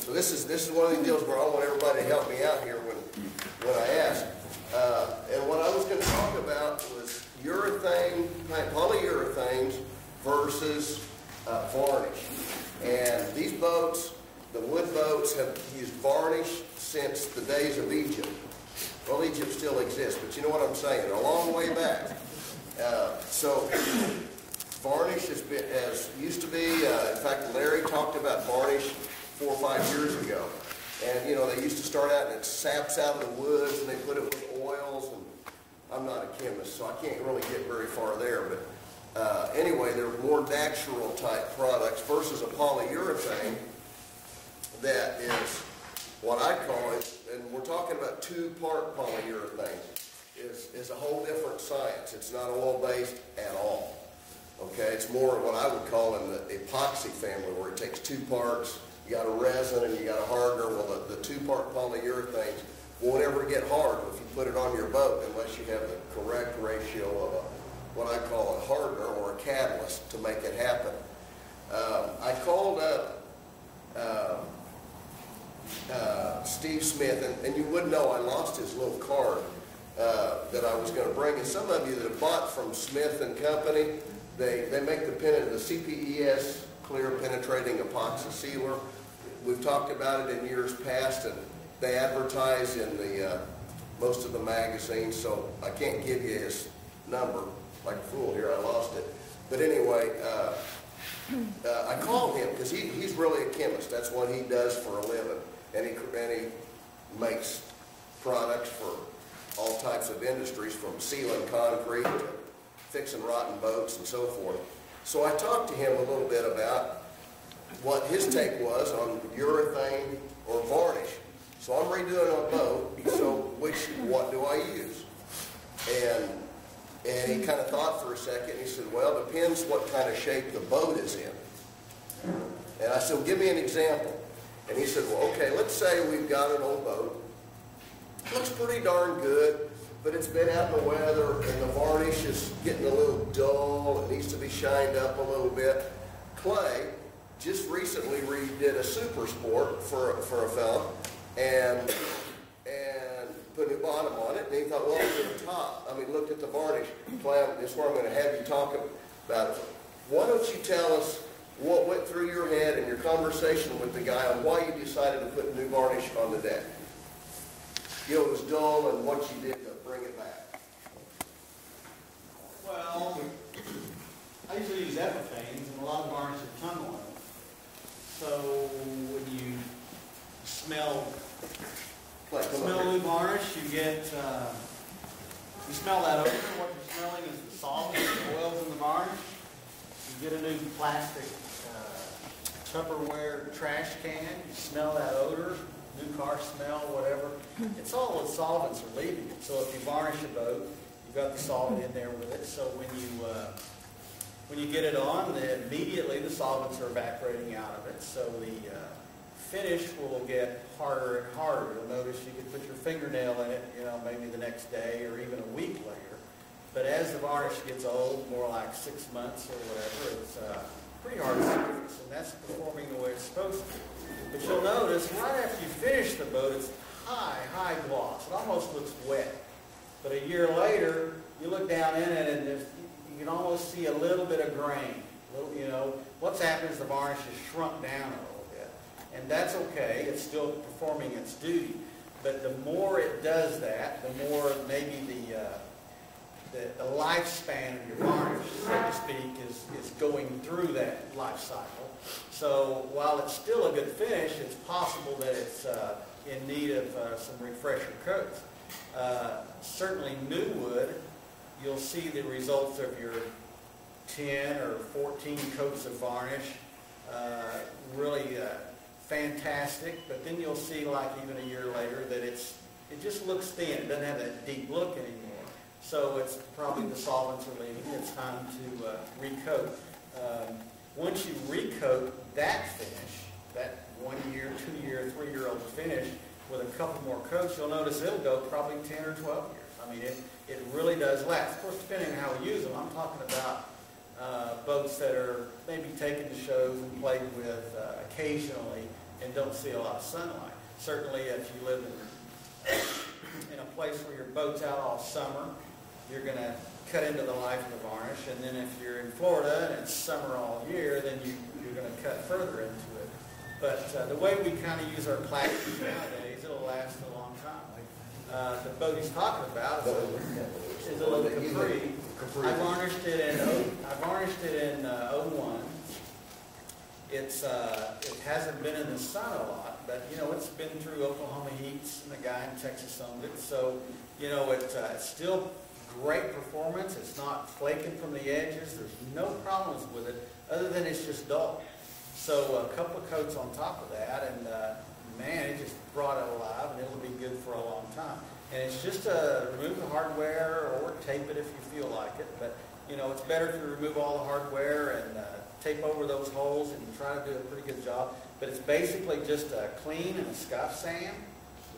So this is one of these deals where I want everybody to help me out here when I ask. And what I was going to talk about was urethane, polyurethanes versus varnish. And these boats, the wood boats, have used varnish since the days of Egypt. Well, Egypt still exists, but you know what I'm saying. A long way back. So varnish used to be. In fact, Larry talked about varnish 4 or 5 years ago. And you know, they used to start out and it saps out of the woods, and they put it with oils. And I'm not a chemist, so I can't really get very far there. But anyway, they're more natural type products versus a polyurethane that is what I call it. And we're talking about 2-part polyurethane. Is a whole different science. It's not oil-based at all. Okay, it's more what I would call in the epoxy family, where it takes 2 parts. You got a resin and you got a hardener. Well, the 2-part polyurethanes won't ever get hard if you put it on your boat unless you have the correct ratio of what I call a hardener or a catalyst to make it happen. I called up Steve Smith, and you would know I lost his little card that I was going to bring. And some of you that have bought from Smith and Company, they make the CPES clear penetrating epoxy sealer. We've talked about it in years past, and they advertise in the most of the magazines, so I can't give you his number like a fool here. I lost it. But anyway, I called him because he's really a chemist. That's what he does for a living. And he makes products for all types of industries, from sealing concrete to fixing rotten boats and so forth. So I talked to him a little bit about what his take was on urethane or varnish. So I'm redoing a boat, so what do I use? And he kind of thought for a second. He said, well, it depends what kind of shape the boat is in. And I said, well, give me an example. And he said, well, okay, let's say we've got an old boat. Looks pretty darn good, but it's been out in the weather, and the varnish is getting a little dull. It needs to be shined up a little bit. Clay just recently redid a Super Sport for a fella, and put a new bottom on it, and he thought, well, it's the top. I mean, looked at the varnish. Clay, this is where I'm going to have you talk about it. Why don't you tell us what went through your head in your conversation with the guy on why you decided to put new varnish on the deck? You know, it was dull, and what you did to bring it back. Well, I usually use epiphanes, and a lot of varnish is tongue oil. So when you smell new varnish, you smell that odor. What you're smelling is the solvents, the oils in the varnish. You get a new plastic Tupperware trash can, you smell that odor, new car smell, whatever. It's all the solvents are leaving it. So if you varnish a boat, you've got the solvent in there with it. So when you get it on, then immediately the solvents are evaporating out of it. So the finish will get harder and harder. You'll notice you can put your fingernail in it, you know, maybe the next day or even a week later. But as the varnish gets old, more like 6 months or whatever, it's pretty hard to surface, and that's performing the way it's supposed to. But you'll notice right after you finish the boat, it's high gloss. It almost looks wet. But a year later, you look down in it, and you can almost see a little bit of grain. You know, what's happened is the varnish has shrunk down a little bit, and that's okay. It's still performing its duty. But the more it does that, the more maybe the lifespan of your varnish, so to speak, is going through that life cycle. So while it's still a good finish, it's possible that it's in need of some refresher coats. Certainly new wood, you'll see the results of your 10 or 14 coats of varnish, really fantastic, but then you'll see, like even a year later, that it just looks thin. It doesn't have that deep look anymore. So it's probably the solvents are leaving. It's time to recoat. Once you recoat that finish, that 1 year, 2 year, 3 year old finish with a couple more coats, you'll notice it'll go probably 10 or 12 years. I mean, it really does last. Of course, depending on how we use them, I'm talking about boats that are maybe taken to shows and played with occasionally, and don't see a lot of sunlight. Certainly if you live in a place where your boat's out all summer, you're going to cut into the life of the varnish. And then if you're in Florida and it's summer all year, then you're going to cut further into it. But the way we kind of use our plastics nowadays, it'll last a long time. The boat he's talking about is a little Capri. I varnished it in '01. It hasn't been in the sun a lot, but you know it's been through Oklahoma heats, and the guy in Texas owned it. So you know it's still great performance. It's not flaking from the edges. There's no problems with it, other than it's just dull. So a couple of coats on top of that, and man, it just brought it alive, and it'll be good for a long time. And it's just remove the hardware or tape it if you feel like it. But you know, it's better if you remove all the hardware and tape over those holes and try to do a pretty good job. But it's basically just a clean and a scuff sand.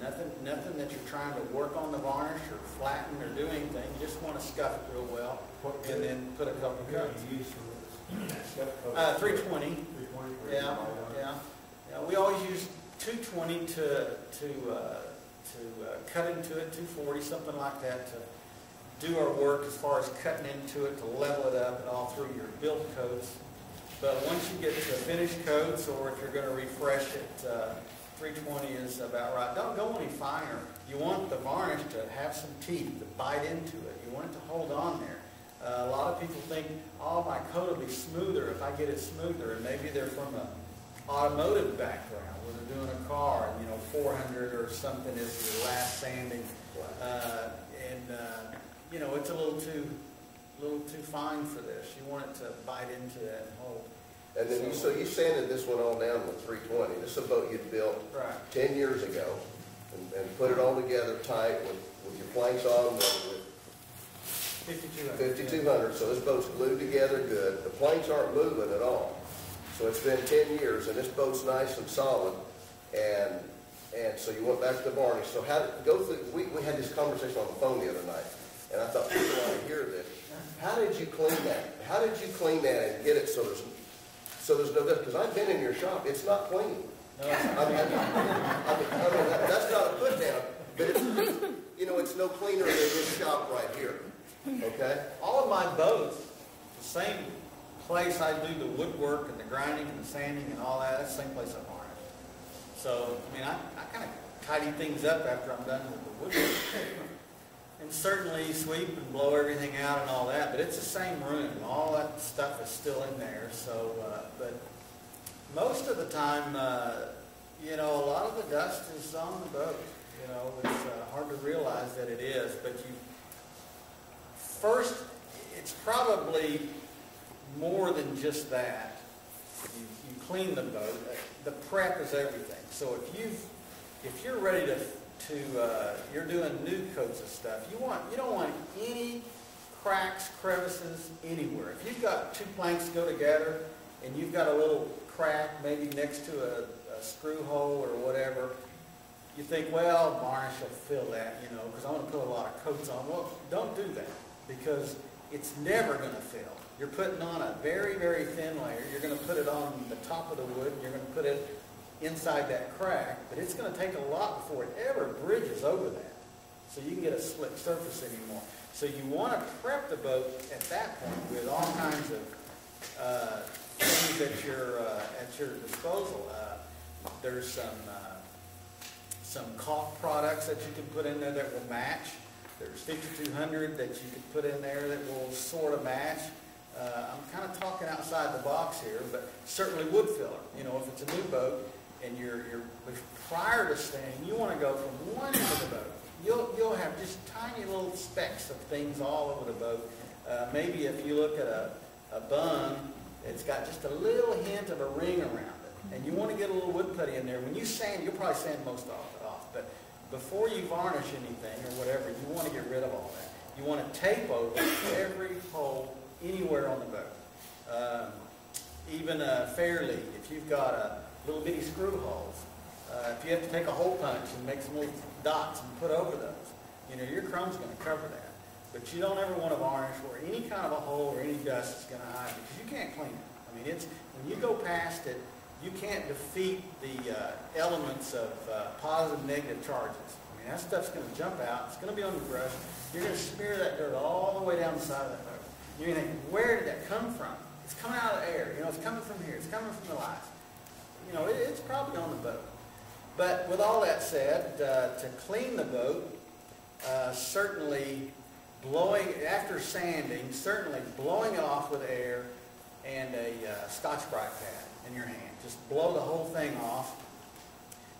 Nothing that you're trying to work on the varnish or flatten or do anything. You just want to scuff it real well and then put a couple of coats. 320. Yeah. We always use 220 to cut into it, 240, something like that, to do our work as far as cutting into it, to level it up and all through your built coats. But once you get to finished coats, or if you're going to refresh it, 320 is about right. Don't go any finer. You want the varnish to have some teeth, to bite into it. You want it to hold on there. A lot of people think, oh, my coat will be smoother if I get it smoother. And maybe they're from an automotive background where they're doing a car, and 400 or something is your last sanding. It's a little too fine for this. You want it to bite into that and hold. And then you sanded this one all down with 320. This is a boat you'd built 10 years ago, and put it all together tight with your planks on with 5200. So this boat's glued together good. The planks aren't moving at all. So it's been 10 years, and this boat's nice and solid. And so you went back to the varnish. So we had this conversation on the phone the other night, and I thought people want to hear this. How did you clean that? How did you clean that and get it so there's no dust? Because I've been in your shop. It's not clean. No, I mean, that's not a put down, but it's no cleaner than this shop right here. Okay? All of my boats, the same place I do the woodwork and the grinding and the sanding and all that, that's the same place I varnish. So, I kind of tidy things up after I'm done with the woodwork. And certainly sweep and blow everything out and all that, but it's the same room. All that stuff is still in there. So, but most of the time, a lot of the dust is on the boat. It's hard to realize that it is, but first, it's probably more than just that. You clean the boat. The prep is everything. So if you're ready to you're doing new coats of stuff, you don't want any cracks, crevices anywhere. If you've got two planks go together and you've got a little crack maybe next to a screw hole or whatever, you think, well, varnish will fill that, because I want to put a lot of coats on. Well, don't do that, because it's never going to fill. You're putting on a very, very thin layer. You're going to put it on the top of the wood, and you're going to put it inside that crack, but it's going to take a lot before it ever bridges over that, so you can get a slick surface anymore. So you want to prep the boat at that point with all kinds of things at your disposal. There's some caulk products that you can put in there that will match. There's 5200 that you can put in there that will sort of match. I'm kind of talking outside the box here, but certainly wood filler. If it's a new boat and you're prior to staying, you want to go from one end of the boat. You'll have just tiny little specks of things all over the boat. Maybe if you look at a bung, it's got just a little hint of a ring around it, and you want to get a little wood putty in there. When you sand, you'll probably sand most of it off, but before you varnish anything or whatever, you want to get rid of all that. You want to tape over every hole anywhere on the boat. Even a fair lead, if you've got a little bitty screw holes, if you have to take a hole punch and make some little dots and put over those, your chrome's going to cover that. But you don't ever want to varnish where any kind of a hole or any dust is going to hide, because you can't clean it. When you go past it, you can't defeat the elements of positive, negative charges. I mean, that stuff's going to jump out. It's going to be on your brush. You're going to smear that dirt all the way down the side of that boat. You're going to think, where did that come from? It's coming out of the air. You know, it's coming from here. It's coming from the lights. You know, it's probably on the boat. But with all that said, to clean the boat, certainly blowing, after sanding, certainly blowing it off with air and a Scotch-Brite pad in your hand. Just blow the whole thing off.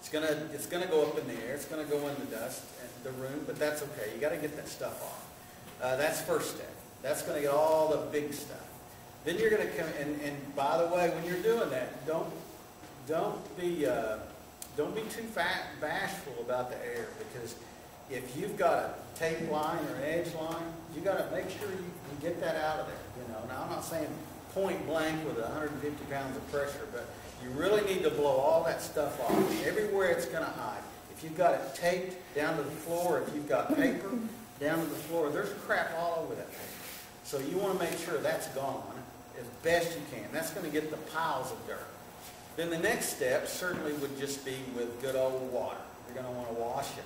It's gonna go up in the air. It's gonna go in the dust and the room, but that's okay. You got to get that stuff off. That's first step. That's going to get all the big stuff. Then you're going to come and by the way, when you're doing that, don't be too bashful about the air, because if you've got a tape line or an edge line, you got to make sure you get that out of there. You know, now I'm not saying point blank with 150 pounds of pressure, but you really need to blow all that stuff off everywhere it's going to hide. If you've got it taped down to the floor, if you've got paper down to the floor, there's crap all over that paper. So you want to make sure that's gone as best you can. That's going to get the piles of dirt. Then the next step certainly would just be with good old water. You're going to want to wash it.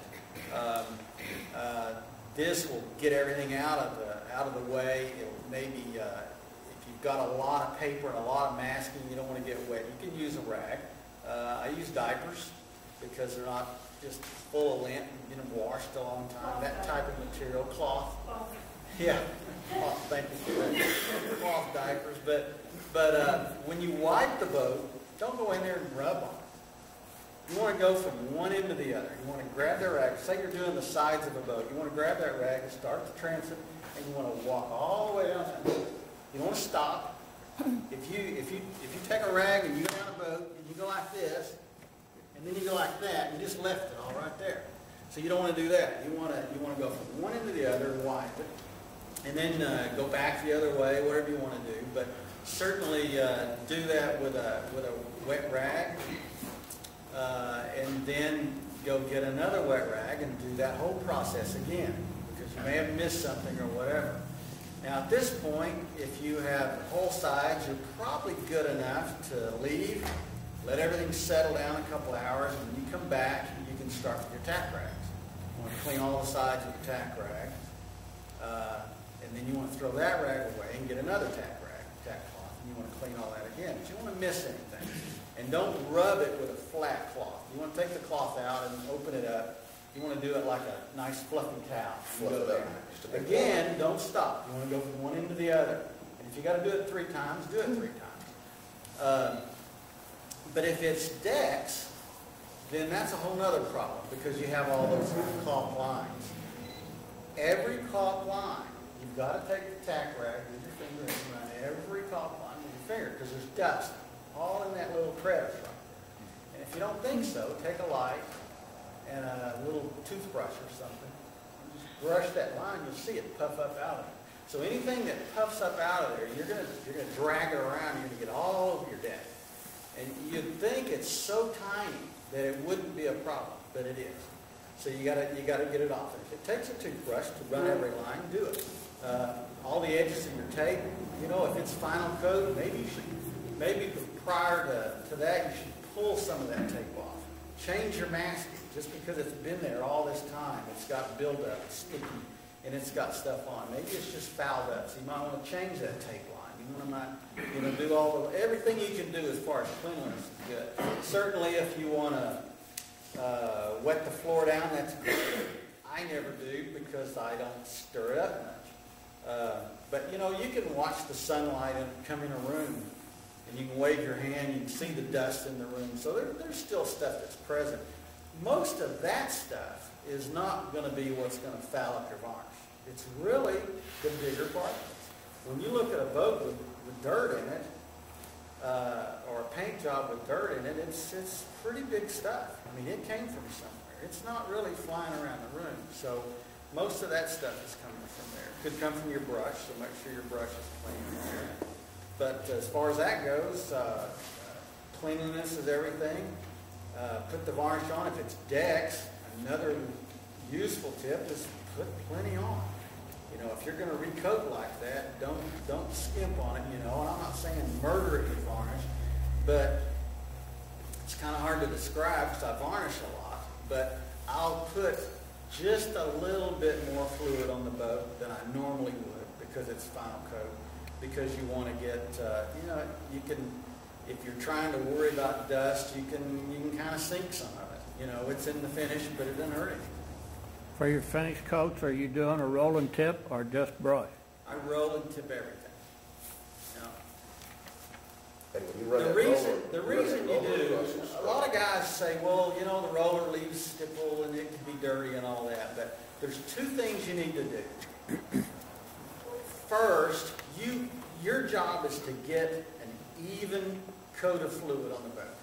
This will get everything out of the way. It'll maybe if you've got a lot of paper and a lot of masking, you don't want to get wet. You can use a rag. I use diapers because they're not just full of lint and get them washed a long time. That type of material, cloth. Yeah, cloth. Thank you for that. Cloth diapers. But when you wipe the boat, don't go in there and rub on it. You want to go from one end to the other. You want to grab that rag. Say you're doing the sides of a boat. You want to grab that rag and start the transom, and you want to walk all the way down the boat. You want to stop. If you take a rag and you go down a boat and you go like this, and then you go like that, you just left it all right there. So you don't want to do that. You want to go from one end to the other and wipe it, and then go back the other way, whatever you want to do. But certainly do that with a wet rag, and then go get another wet rag and do that whole process again, because you may have missed something or whatever. Now at this point, if you have whole sides, you're probably good enough to leave, let everything settle down a couple hours, and when you come back, you can start with your tack rags. You want to clean all the sides with your tack rag, and then you want to throw that rag away and get another tack cloth, and you want to clean all that again. But you don't want to miss anything. And don't rub it with a flat cloth. You want to take the cloth out and open it up. You want to do it like a nice fluffy towel. Fluff it up. Again, don't stop. You want to go from one end to the other. And if you got to do it 3 times, do it 3 times. But if it's decks, then that's a whole other problem, because you have all those caulk lines. Every caulk line, you've got to take the tack rag with your finger and run every caulk line with your finger, because there's dust all in that little crevice right there. And if you don't think so, take a light and a little toothbrush or something, and just brush that line. You'll see it puff up out of it. So anything that puffs up out of there, you're gonna drag it around. You're gonna get all over your deck. And you'd think it's so tiny that it wouldn't be a problem, but it is. So you gotta get it off. And if it takes a toothbrush to run every line, do it. All the edges of your tape, you know, if it's final coat, maybe prior to that, you should pull some of that tape off. Change your masking. Just because it's been there all this time, it's got buildup, it's sticky, and it's got stuff on. Maybe it's just fouled up, so you might want to change that tape line. You want to do everything you can do as far as cleanliness is good. Certainly, if you want to wet the floor down, that's good. I never do, because I don't stir it up much. But you know, you can watch the sunlight and come in a room, and you can wave your hand, you can see the dust in the room. So there's still stuff that's present. Most of that stuff is not going to be what's going to foul up your varnish. It's really the bigger particles. When you look at a boat with dirt in it, or a paint job with dirt in it, it's pretty big stuff. I mean, it came from somewhere. It's not really flying around the room. So most of that stuff is coming from there. It could come from your brush, so make sure your brush is clean there. But as far as that goes, cleanliness is everything. Put the varnish on. If it's decks, another useful tip is put plenty on. You know, if you're going to recoat like that, don't skimp on it. You know, and I'm not saying murder it with varnish, but kind of hard to describe because I varnish a lot, but I'll put just a little bit more fluid on the boat than I normally would because it's final coat. Because you want to get, you can, if you're trying to worry about dust, you can kind of sink some of it. It's in the finish, but it doesn't hurt anything. For your finish coats, are you doing a roll and tip or just brush? I roll and tip everything. And when you run The reason you do, a lot of guys say, well, the roller leaves stipple and it can be dirty and all that, but there's two things you need to do. First, your job is to get an even coat of fluid on the boat.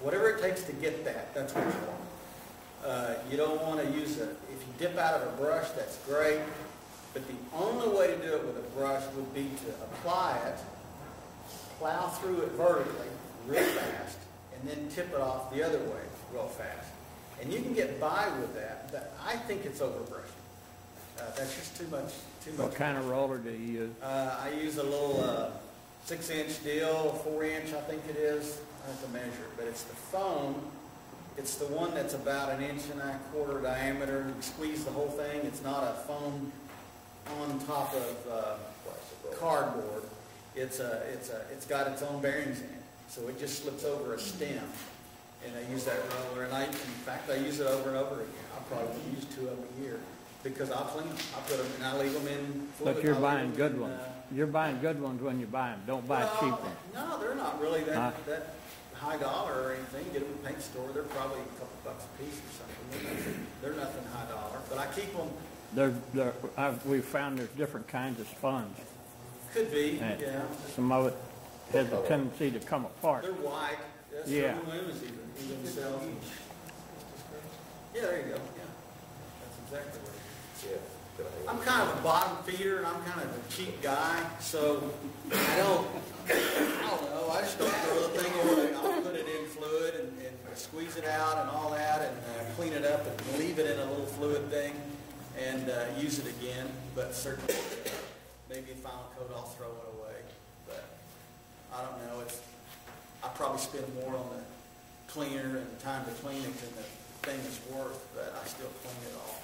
Whatever it takes to get that, that's what you want. You don't want to use if you dip out of a brush, that's great, but the only way to do it with a brush would be to apply it, plow through it vertically real fast, and then tip it off the other way real fast. And you can get by with that, but I think it's overbrushing. That's just too much. What kind of roller do you use? I use a little 6-inch deal, 4-inch I think it is. I have to measure it, but it's the foam. It's the one that's about 1.25 inches diameter. You squeeze the whole thing. It's not a foam on top of cardboard. It's got its own bearings in it, so it just slips over a stem. And I use that roller, and in fact I use it over and over again. I probably use 2 of them a year because I'll clean them. I put them and I leave them in fluid. But you're buying good ones. You're buying good ones when you buy them. Don't buy cheap ones. No, they're not really that high dollar or anything. Get them at the paint store. They're probably a couple bucks a piece or something. They're nothing high dollar, but I keep them. We've found there's different kinds of sponge. Could be, yeah. Some of it has a tendency to come apart. They're white. That's yeah. Even sells. Yeah, there you go. Yeah, that's exactly what it is. Yeah. I'm kind of a bottom feeder, and I'm kind of a cheap guy, so I don't know. I just don't throw the thing away. I'll put it in fluid and squeeze it out and all that, and clean it up and leave it in a little fluid thing and use it again. But certainly, maybe a final coat, I'll throw it away. But I don't know. I probably spend more on the cleaner and the time to clean it than the thing is worth, but I still clean it all.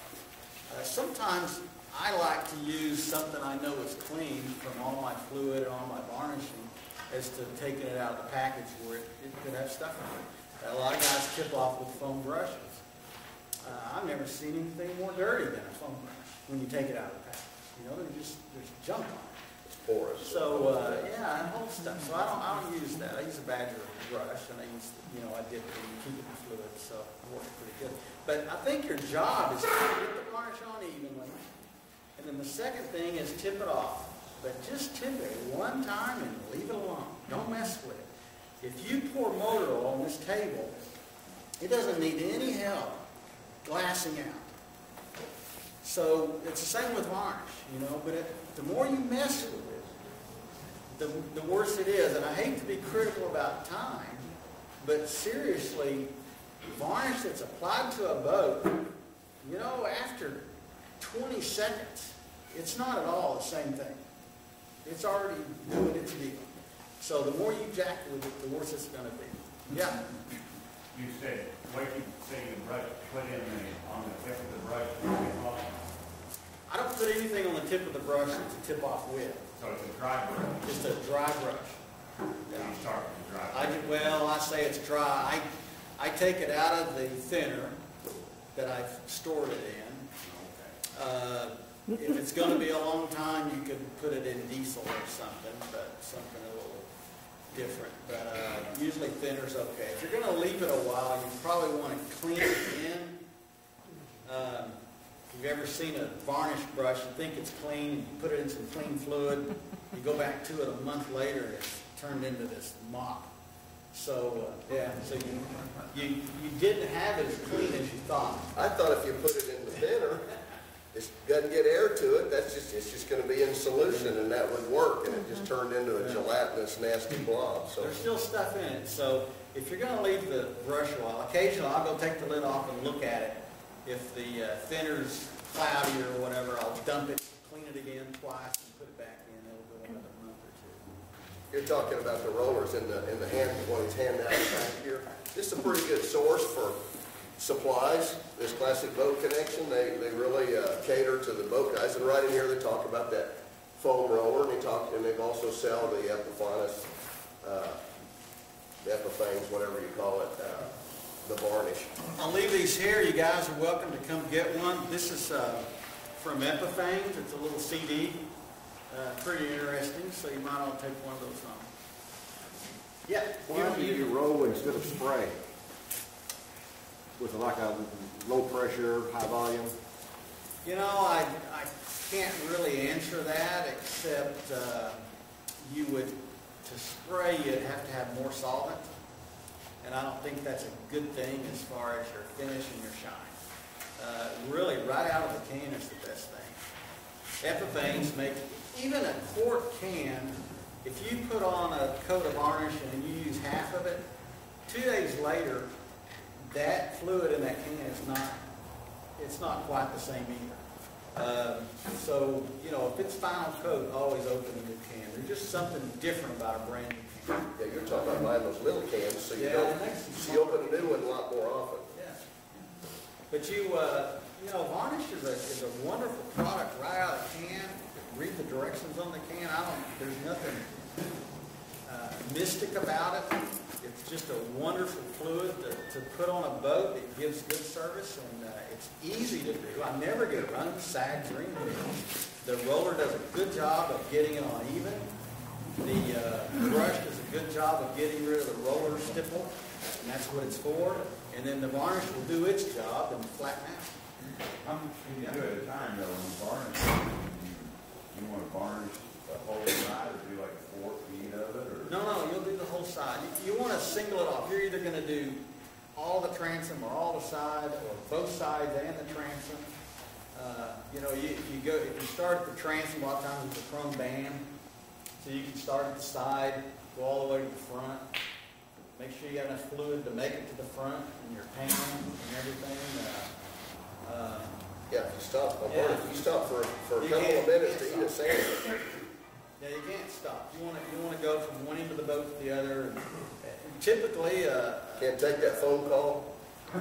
Sometimes I like to use something I know is clean from all my fluid and all my varnishing as to taking it out of the package where it could have stuff in it. A lot of guys tip off with foam brushes. I've never seen anything more dirty than a foam brush when you take it out of the package. There's junk on it. It's porous. So and whole stuff. So I don't use that. I use a Badger brush, and I use I dip it and keep it in fluid, so it works pretty good. But I think your job is to get the varnish on evenly, and then the second thing is tip it off. But just tip it one time and leave it alone. Don't mess with it. If you pour motor oil on this table, it doesn't need any help glassing out. So it's the same with varnish, but the more you mess with it, the worse it is. And I hate to be critical about time, but seriously, varnish that's applied to a boat, after 20 seconds, it's not at all the same thing. It's already doing its deal. So the more you jack with it, the worse it's going to be. Yeah? You said, what you say you brush, put on the tip of the brush, I don't put anything on the tip of the brush to tip off with. so it's a dry brush. Just a dry brush. You start with the dry brush. I say it's dry. I take it out of the thinner that I've stored it in. If it's going to be a long time, you could put it in diesel or something, but something a little different. But usually thinner's okay. If you're going to leave it a while, you probably want to clean it in. If you've ever seen a varnish brush, you think it's clean, you put it in some clean fluid, you go back to it a month later, and it's turned into this mop. So, so you didn't have it as clean as you thought. I thought if you put it in the thinner, it doesn't get air to it, it's just going to be in solution, and that would work, and it just turned into a gelatinous, nasty blob. So there's still stuff in it. So if you're going to leave the brush a while, occasionally I'll go take the lid off and look at it. If the thinner's cloudy or whatever, I'll dump it, clean it again twice, and put it back in. It'll go another month or two. You're talking about the rollers in the hand, when he's handing out the back here. This is a pretty good source for supplies. This Classic Boat Connection, they really cater to the boat guys. And right in here, they talk about that foam roller, and they've also sell the Epiphanes, the Epiphans, whatever you call it, the Varnish. I'll leave these here. You guys are welcome to come get one. This is from Epiphanes. It's a little CD. Pretty interesting, so you might want to take one of those home. Yeah. Why do you roll instead of spray? With like a low pressure, high volume? You know, I can't really answer that, except you would, to spray, you'd have to have more solvent. And I don't think that's a good thing as far as your finish and your shine. Really, right out of the can is the best thing. Epiphanes make, even a quart can, if you put on a coat of varnish and you use half of it, 2 days later, that fluid in that can it's not quite the same either. So, you know, if it's final coat, always open a new can. There's just something different about a brand new can. Yeah, you're talking about buying those little cans, so you open a new one a lot more often. Yeah. But you know, varnish is a wonderful product right out of the can. Read the directions on the can. There's nothing mystic about it. It's just a wonderful fluid to put on a boat. It gives good service, and it's easy to do. I never get it running, sags, or anything. The roller does a good job of getting it on even. The brush does a good job of getting rid of the roller stipple, and that's what it's for. And then the varnish will do its job and flatten out. How much can you do at a time, though, on varnish? You want to varnish the whole side, or do like 4 feet of it, or? No, you'll do the whole side. You want to single it off. You're either going to do all the transom or all the side, or both sides and the transom. You know, if you start at the transom, a lot of times it's a chrome band, so you can start at the side, go all the way to the front. Make sure you have enough fluid to make it to the front, and your pan and everything. Yeah, if you stop for a couple of minutes to eat a sandwich. Yeah, you can't stop. You want to go from one end of the boat to the other. And typically, Can't take that phone call.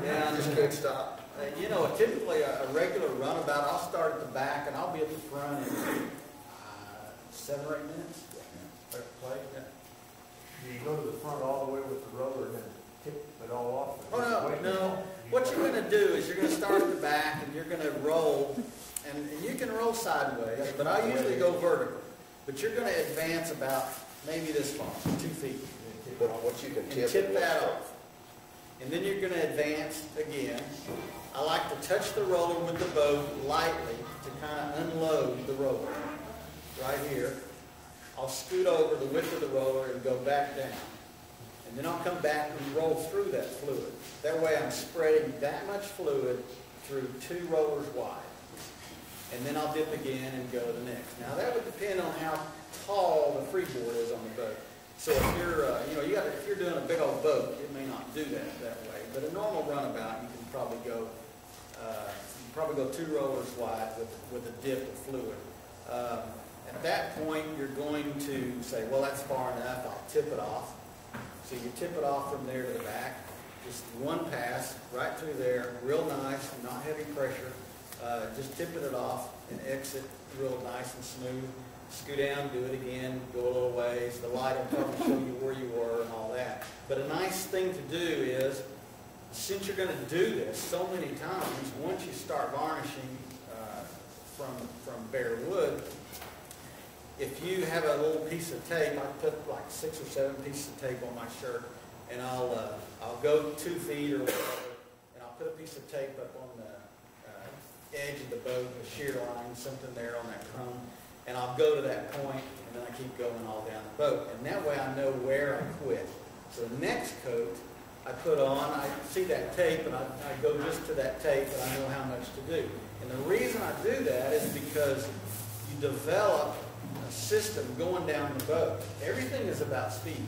yeah, Just can't stop. you know, typically a regular runabout, I'll start at the back and I'll be at the front in 7 or 8 minutes. Play? Yeah. Do you go to the front all the way with the roller and then tip it all off? Oh, no. What you're going to do is you're going to start at the back and you're going to roll, and you can roll sideways, but I usually go vertical. But you're going to advance about maybe this far, 2 feet. What you can And tip that off. And then you're going to advance again. I like to touch the roller with the boat lightly to kind of unload the roller. Right here. I'll scoot over the width of the roller and go back down. And then I'll come back and roll through that fluid. That way I'm spreading that much fluid through 2 rollers wide. And then I'll dip again and go to the next. Now that would depend on how tall the freeboard is on the boat. So if you're, if you're doing a big old boat, it may not do that way. But a normal runabout, you can probably go 2 rollers wide with a dip of fluid. At that point, you're going to say, well, that's far enough. I'll tip it off. So you tip it off from there to the back. Just one pass right through there, real nice, not heavy pressure. Just tipping it off and exit real nice and smooth. Scoot down, do it again, go a little ways. The light will come and show you where you were and all that. But a nice thing to do is, since you're going to do this so many times, once you start varnishing from bare wood, if you have a little piece of tape, I put like 6 or 7 pieces of tape on my shirt, and I'll go 2 feet or whatever, and I'll put a piece of tape up on the edge of the boat, the shear line, something there on that chrome, and I'll go to that point, and then I keep going all down the boat, and that way I know where I quit. So the next coat I put on, I see that tape, and I go just to that tape, and I know how much to do. And the reason I do that is because you develop a system going down the boat. Everything is about speed.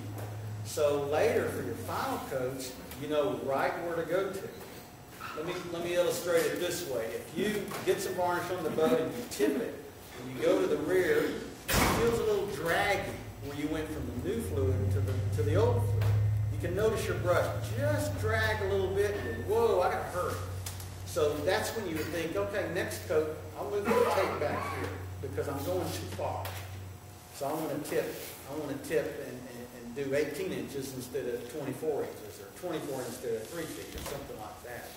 So later, for your final coats, you know right where to go to. Let me illustrate it this way. If you get some varnish on the boat and you tip it, and you go to the rear, it feels a little draggy. where you went from the new fluid to the old fluid. You can notice your brush just drag a little bit and go, whoa, I got hurt. So that's when you would think, okay, next coat, I'll move the tape back here because I'm going too far. So I want to tip and do 18 inches instead of 24 inches or 24 instead of 3 feet or something like that.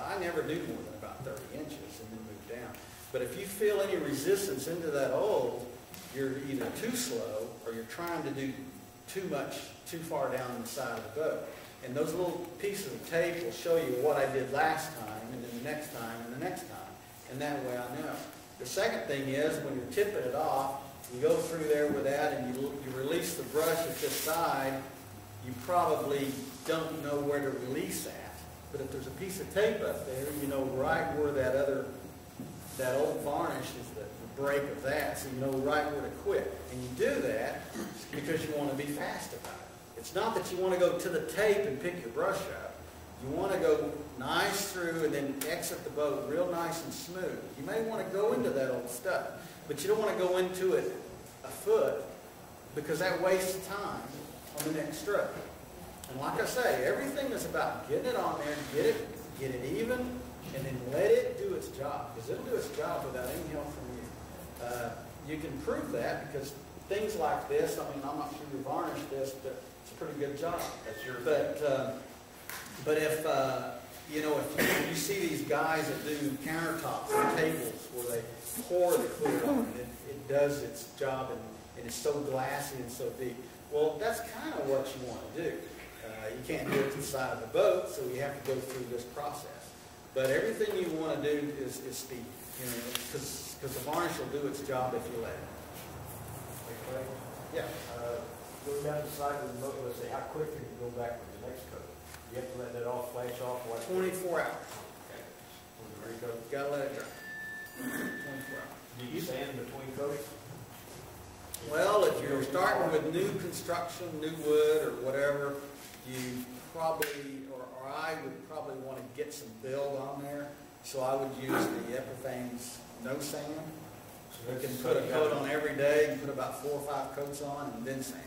I never do more than about 30 inches and then move down. But if you feel any resistance into that old, you're either too slow or you're trying to do too much, too far down the side of the boat. And those little pieces of tape will show you what I did last time and then the next time and the next time. And that way I know. The second thing is when you're tipping it off, you go through there with that and you release the brush at this side, you probably don't know where to release at. But if there's a piece of tape up there, you know right where that old varnish is the break of that, so you know right where to quit. And you do that because you want to be fast about it. It's not that you want to go to the tape and pick your brush up. You want to go nice through and then exit the boat real nice and smooth. You may want to go into that old stuff, but you don't want to go into it a foot because that wastes time on the next stroke. And like I say, everything is about getting it on there, get it even, and then let it do its job, because it'll do its job without any help from you. You can prove that because things like this, I mean, I'm not sure you varnished this, but it's a pretty good job. That's your But if, if you see these guys that do countertops and tables where they pour the fluid on it does its job and it's so glassy and so deep. Well, that's kind of what you want to do. You can't do it to the side of the boat, so you have to go through this process. But everything you want to do is speed, because the varnish will do its job if you let it. Okay. Yeah. Going down the side of the boat, let's say, how quick can you go back with the next coat? You have to let that all flash off? 24 hours. Okay. On the recoat? Got to let it dry. 24 hours. Do you sand between coats? Well, if you're starting with new construction, new wood or whatever, you probably, or I would probably want to get some build on there. So I would use the Epiphane's no sand. So you can put a coat on every day, you put about 4 or 5 coats on and then sand.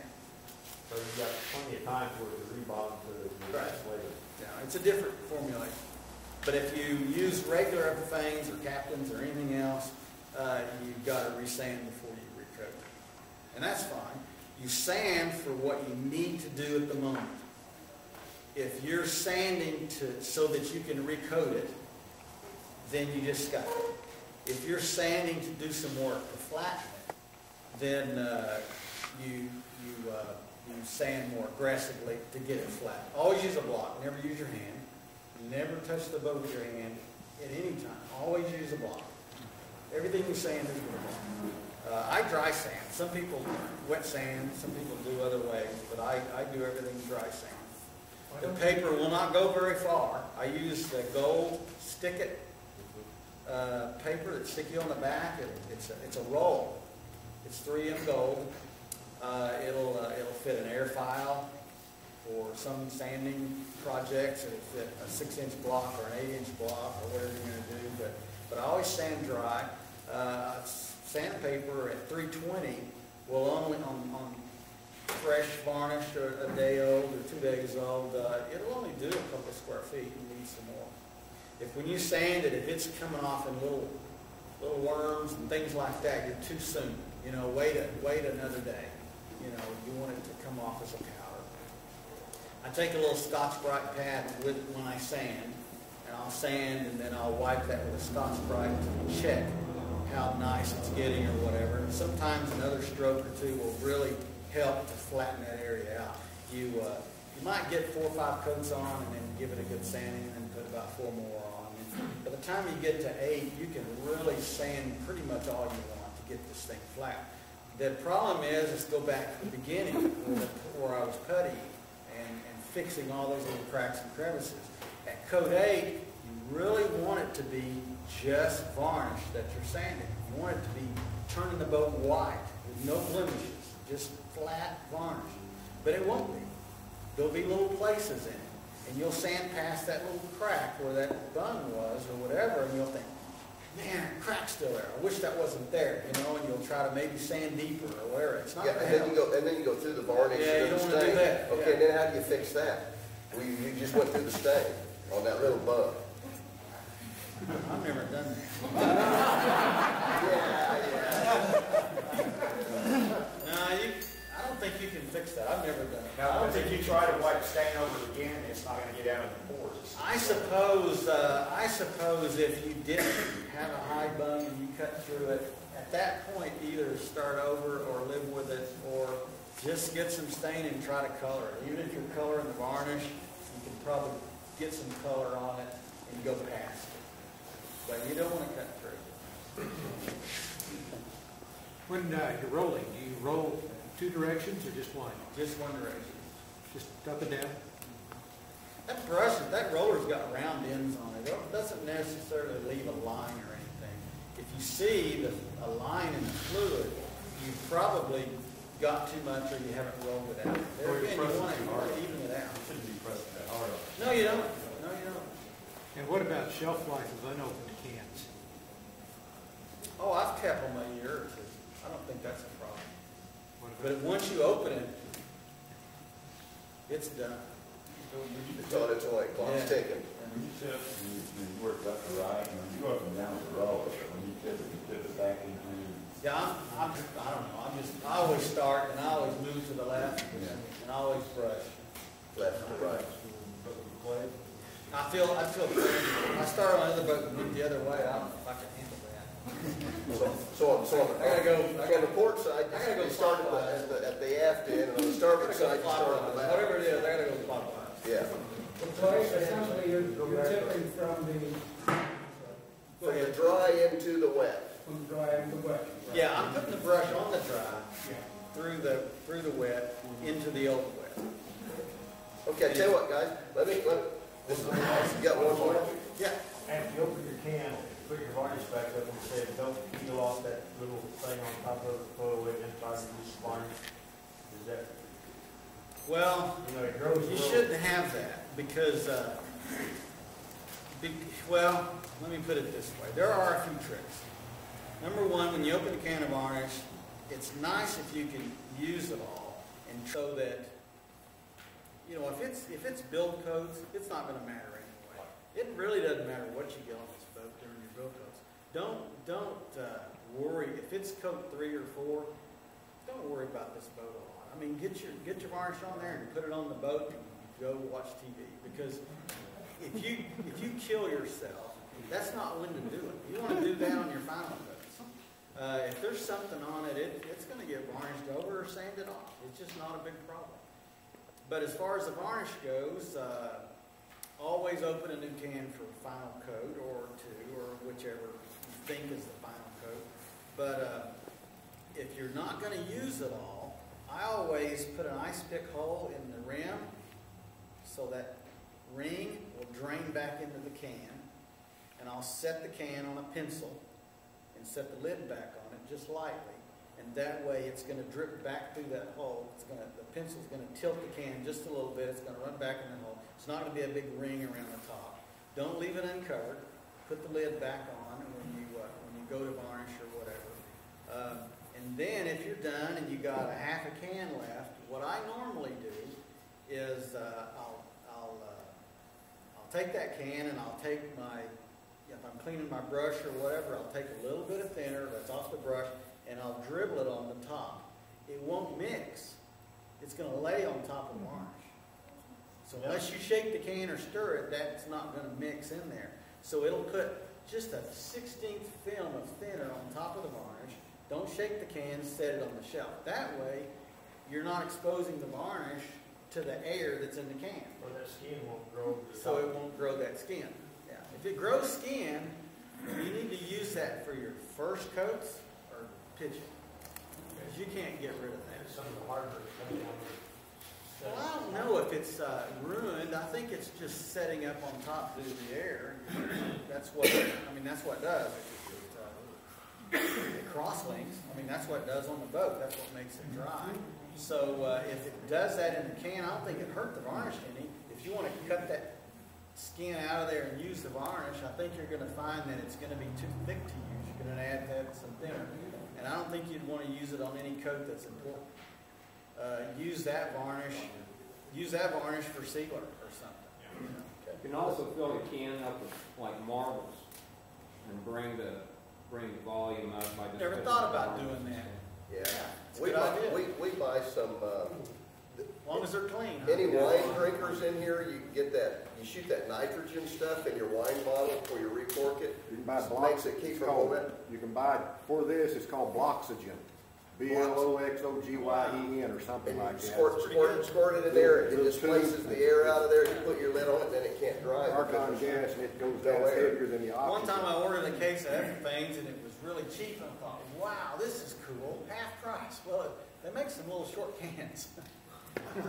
So you've got plenty of time for it to rebound to the Right. next layer. Yeah, it's a different formula. But if you use regular Epiphanes or Captains or anything else, you've got to resand before you recoat. And that's fine. You sand for what you need to do at the moment. If you're sanding so that you can recoat it, then you just got it. If you're sanding to do some work to flatten it, then you sand more aggressively to get it flat. Always use a block. Never use your hand. Never touch the boat with your hand at any time. Always use a block. Everything you sand is with a block. I dry sand. Some people wet sand. Some people do other ways, but I do everything dry sand. The paper will not go very far. I use the gold stick-it paper that's sticky on the back. It's a roll. It's 3M gold. It'll fit an air file for some sanding projects. It'll fit a 6-inch block or an 8-inch block or whatever you're going to do. But I always sand dry. Sandpaper at 320 will only on fresh varnish or a day old or 2 days old, it'll only do a couple of square feet. You need some more. If when you sand it, if it's coming off in little worms and things like that, you're too soon. Wait another day. You want it to come off as a powder. I take a little Scotch-Brite pad when I sand, and I'll sand and then I'll wipe that with a Scotch-Brite to check how nice it's getting or whatever. And sometimes another stroke or two will really help to flatten that area out. You might get 4 or 5 coats on and then give it a good sanding and then put about 4 more on. And by the time you get to 8, you can really sand pretty much all you want to get this thing flat. The problem is, let's go back to the beginning where I was puttying and fixing all those little cracks and crevices. At coat 8, you really want it to be just varnish that you're sanding. You want it to be turning the boat white with no blemishes, just flat varnish. But it won't be. There'll be little places in it. And you'll sand past that little crack where that bung was or whatever, and you'll think, man, crack's still there. I wish that wasn't there, you know, and you'll try to maybe sand deeper or whatever. It's not Yeah, gonna and then help. you go through the varnish Yeah, and you the don't wanna do stain. that, Okay, yeah. then how do you fix that? Well, you just went through the stain on that little bug. I've never done that. No, I don't think you can fix that. I've never done it. Now, if you try to wipe stain over it again, it's not gonna get out of the pores. I suppose if you didn't have a high bung and you cut through it, at that point, either start over or live with it, or just get some stain and try to color it. Even if you're coloring the varnish, you can probably get some color on it and go past it. But you don't want to cut through. When you're rolling, do you roll two directions or just one? Just one direction. Just up and down? That roller's got round ends on it. It doesn't necessarily leave a line or anything. If you see a line in the fluid, you've probably got too much or you haven't rolled it out. There again, you want to even it out. You shouldn't be pressing that hard on it. No, you don't. No, you don't. And what about shelf life of unopened cans? Oh, I've kept them a year or two. I don't think that's a problem. What But about, once you open it, it's done. It's on its way, clock's Yeah. ticking. When you tip, you work left to right, and you go up and down the row, when you tip it back into. Yeah, I don't know. I always start and I always move to the left Yeah. and I always brush. Left to right. I feel crazy. I start on the other boat and move the other way. I don't know if I can handle that. So on I gotta go. on the port side, I gotta go you start at the aft end, and on the starboard side, you start at the back. Whatever it is, I gotta go clockwise. Yeah. So essentially, you're tipping from From the dry into the wet. the dry and the wet. Yeah, I'm putting the brush on the dry, through the wet, into the old wet. Okay, tell you what, guys, this is, you got one more? Yeah. And if you open your can, put your varnish back up and say, don't peel off that little thing on top of it, throw away, and try to use varnish. Is that, Well, you know, it grows. you shouldn't have that because, well, let me put it this way. There are a few tricks. Number one, when you open a can of varnish, it's nice if you can use it all and so that, you know, if it's build coats, it's not going to matter anyway. It really doesn't matter what you get on this boat during your build coats. Don't worry if it's coat 3 or 4. Don't worry about this boat a lot. I mean, get your varnish on there and put it on the boat and go watch TV. Because if you kill yourself, that's not when to do it. You want to do that on your final coats. If there's something on it, it's going to get varnished over or sanded off. It's just not a big problem. But as far as the varnish goes, always open a new can for final coat or 2 or whichever you think is the final coat. But if you're not going to use it all, I always put an ice pick hole in the rim so that ring will drain back into the can. And I'll set the can on a pencil and set the lid back on it just lightly. And that way it's going to drip back through that hole. The pencil's going to tilt the can just a little bit. It's going to run back in the hole. It's not going to be a big ring around the top. Don't leave it uncovered. Put the lid back on when you go to varnish or whatever. And then if you're done and you got a half a can left, what I normally do is I'll take that can and I'll take if I'm cleaning my brush or whatever, I'll take a little bit of thinner that's off the brush and I'll dribble it on the top. It won't mix. It's going to lay on top of varnish. So unless you shake the can or stir it, that's not going to mix in there. So it'll put just a 1/16th film of thinner on top of the varnish. Don't shake the can, set it on the shelf. That way, you're not exposing the varnish to the air that's in the can. Or that skin won't grow. So it won't grow that skin. Yeah. If it grows skin, you need to use that for your first coats or pitching. Because you can't get rid of that. Some of the hardware coming down there. Well, I don't know if it's ruined. I think it's just setting up on top through the air. That's what it does. It cross-links. I mean, that's what it does on the boat. That's what makes it dry. So if it does that in the can, I don't think it hurt the varnish any. If you want to cut that skin out of there and use the varnish, I think you're going to find that it's going to be too thick to use. You're going to add that some thinner. And I don't think you'd want to use it on any coat that's important. Use that varnish for sealer or something. You know? You can also fill the can up with like marbles and bring the volume up by just. Never putting thought the about marbles doing that. in. Yeah. a good idea. We buy some, As long as they're clean. Huh? any wine drinkers in here, you can get that, you shoot that nitrogen stuff in your wine bottle before you recork it. You can buy Makes blocks. it keep It's from called, moving. you can buy, for this, it's called Bloxygen. Bloxogyen or something And like you that. squirt it in there, it Little displaces tube. the air out of there, you put your lid on it, then it can't dry. Argon gas, and it goes No down air. heavier than the One oxygen. time I ordered a case of Everthings and it was really cheap and I thought, wow, this is cool, half price. Well, they make some little short cans.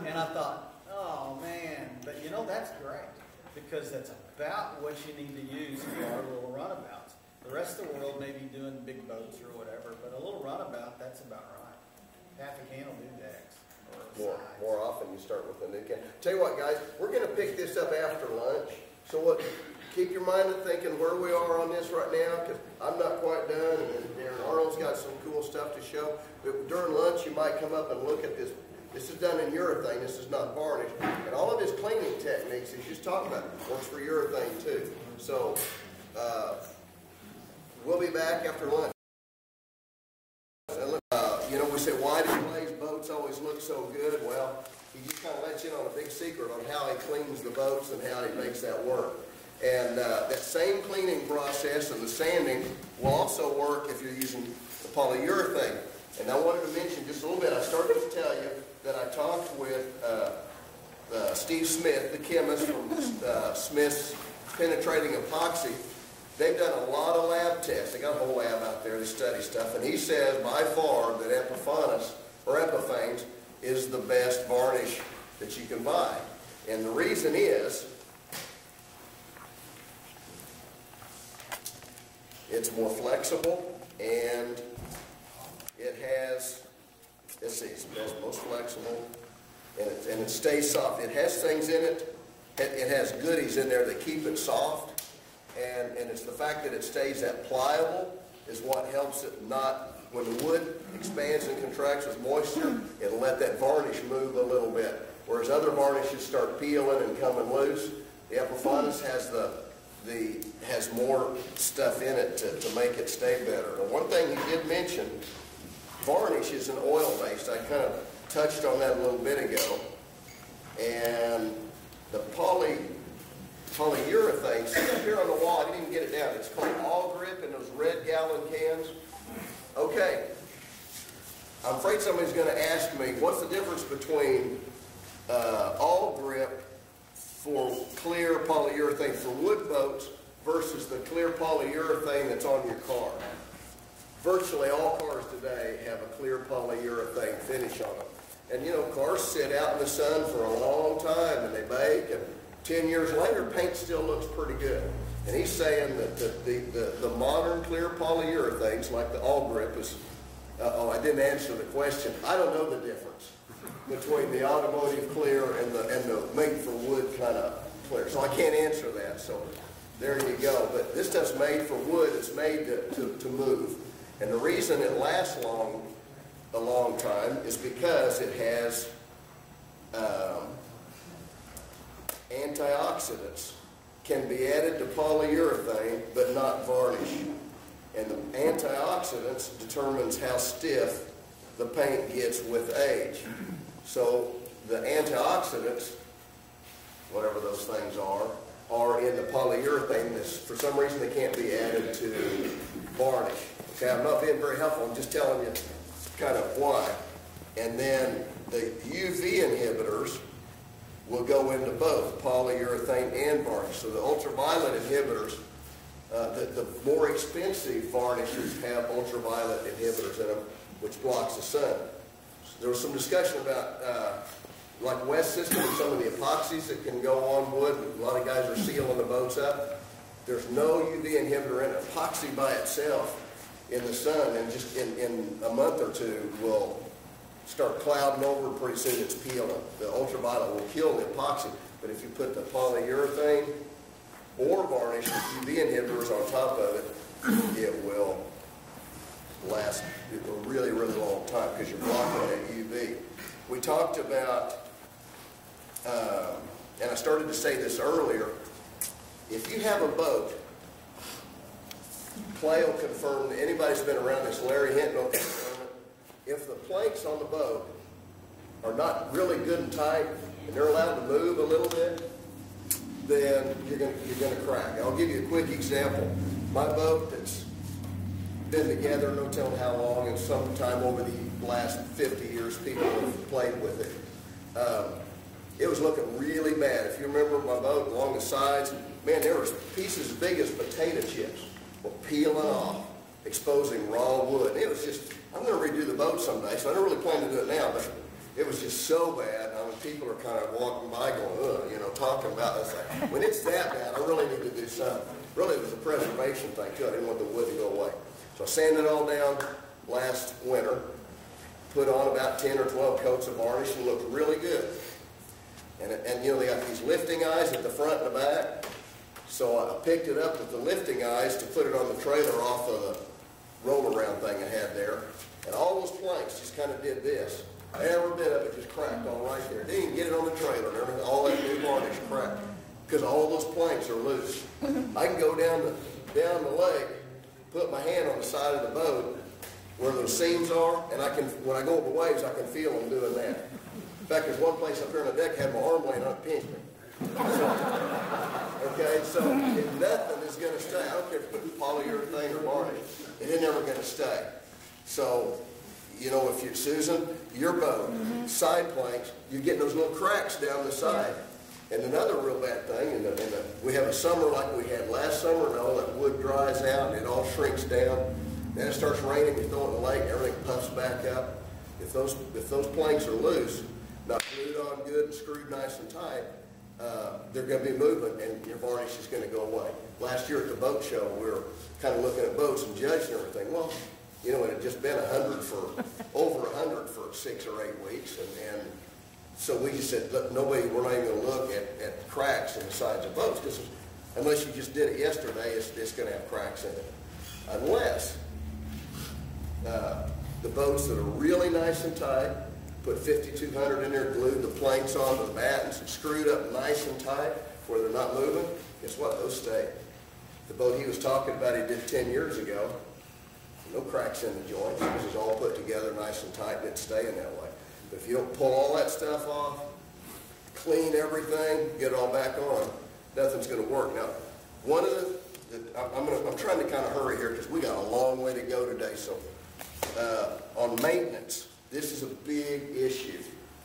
And I thought, oh man, but you know, that's great because that's about what you need to use for our little runabouts. The rest of the world may be doing big boats or whatever, but a little runabout, that's about right. Half a can will do decks. More often you start with a new can. Tell you what, guys, we're going to pick this up after lunch. So what? Keep your mind of thinking where we are on this right now, because I'm not quite done, and Darren Arnold's got some cool stuff to show. But during lunch, you might come up and look at this. This is done in urethane. This is not varnish. And all of his cleaning techniques he's just talking about works for urethane too. So we'll be back after lunch. You know, we say, why do Clay's boats always look so good? Well, he just kind of lets you in on a big secret on how he cleans the boats and how he makes that work. And that same cleaning process and the sanding will also work if you're using the polyurethane. And I wanted to mention just a little bit. I started to tell you that I talked with Steve Smith, the chemist from Smith's Penetrating Epoxy. They've done a lot of lab tests. They got a whole lab out there to study stuff. And he says by far that Epiphanes is the best varnish that you can buy. And the reason is it's more flexible and it has, let's see, it's the most flexible and it stays soft. It has things in it. It has goodies in there that keep it soft. And it's the fact that it stays that pliable is what helps it not, when the wood expands and contracts with moisture, it'll let that varnish move a little bit. Whereas other varnishes start peeling and coming loose. The Epiphanes has more stuff in it to make it stay better. And one thing he did mention, varnish is an oil-based. I kind of touched on that a little bit ago. And the polyurethane, see up here on the wall, I didn't even get it down. It's called All Grip in those red gallon cans. Okay. I'm afraid somebody's going to ask me, what's the difference between All Grip for clear polyurethane for wood boats versus the clear polyurethane that's on your car? Virtually all cars today have a clear polyurethane finish on them. And you know, cars sit out in the sun for a long time and they bake, and 10 years later, paint still looks pretty good. And he's saying that the modern clear polyurethanes, like the All Grip, is, I didn't answer the question. I don't know the difference between the automotive clear and the made for wood kind of clear. So I can't answer that. So there you go. But this stuff's made for wood. It's made to move. And the reason it lasts a long time is because it has antioxidants. Can be added to polyurethane but not varnish. And the antioxidants determines how stiff the paint gets with age. So the antioxidants, whatever those things are in the polyurethane. For some reason they can't be added to varnish. Okay, I'm not being very helpful, I'm just telling you kind of why. And then the UV inhibitors will go into both polyurethane and varnish. So the ultraviolet inhibitors, the more expensive varnishes have ultraviolet inhibitors in them, which blocks the sun. There was some discussion about like West System and some of the epoxies that can go on wood. A lot of guys are sealing the boats up. There's no UV inhibitor in it. Epoxy by itself in the sun, and just in a month or two will start clouding over. Pretty soon it's peeling. The ultraviolet will kill the epoxy, but if you put the polyurethane or varnish with UV inhibitors on top of it, it will last a really, really long time because you're blocking that UV. We talked about, and I started to say this earlier, if you have a boat, Clay will confirm, anybody's been around this, Larry Hinton will confirm it, if the planks on the boat are not really good and tight, and they're allowed to move a little bit, then you're going to crack. I'll give you a quick example. My boat that's been together, no telling how long, and sometime over the last 50 years, people have played with it. It was looking really bad. If you remember my boat along the sides, man, there was pieces as big as potato chips were peeling off, exposing raw wood. And it was just, I'm going to redo the boat someday, so I don't really plan to do it now, but it was just so bad. I mean, people are kind of walking by going, ugh, you know, talking about it. It's like, when it's that bad, I really need to do something. Really, it was a preservation thing, too. I didn't want the wood to go away. So I sanded it all down last winter, put on about 10 or 12 coats of varnish, and looked really good. And you know, they got these lifting eyes at the front and the back. So I picked it up with the lifting eyes to put it on the trailer off of the roll-around thing I had there. And all those planks just kind of did this. Every bit of it just cracked all right there. Didn't even get it on the trailer and everything. All that new varnish cracked because all those planks are loose. I can go down the lake, put my hand on the side of the boat where those seams are, and I can, when I go over waves, I can feel them doing that. In fact, there's one place up here on the deck, I had my arm laying on it, pinched me. Okay, so if nothing is going to stay, I don't care if you put polyurethane or varnish, it ain't never going to stay. So, you know, if you're Susan, your boat, side planks, you're getting those little cracks down the side. And another real bad thing, we have a summer like we had last summer, and all that wood dries out, and it all shrinks down. Then it starts raining, you throw it in the lake, everything puffs back up. If those planks are loose, not glued on good and screwed nice and tight, they're going to be moving, and your varnish is going to go away. Last year at the boat show, we were kind of looking at boats and judging everything. Well, you know, it had just been over 100 for 6 or 8 weeks, and so we just said, look, we're not even going to look at cracks in the sides of boats, because unless you just did it yesterday, it's going to have cracks in it. Unless the boats that are really nice and tight, put 5200 in there, glued the planks onto the battens, and screwed up nice and tight where they're not moving, guess what? Those stay. The boat he was talking about he did 10 years ago, no cracks in the joints, because it's all put together nice and tight, and it's staying that way. But if you don't pull all that stuff off, clean everything, get it all back on, nothing's going to work. Now, one of I'm trying to kind of hurry here because we got a long way to go today. So, on maintenance, this is a big issue.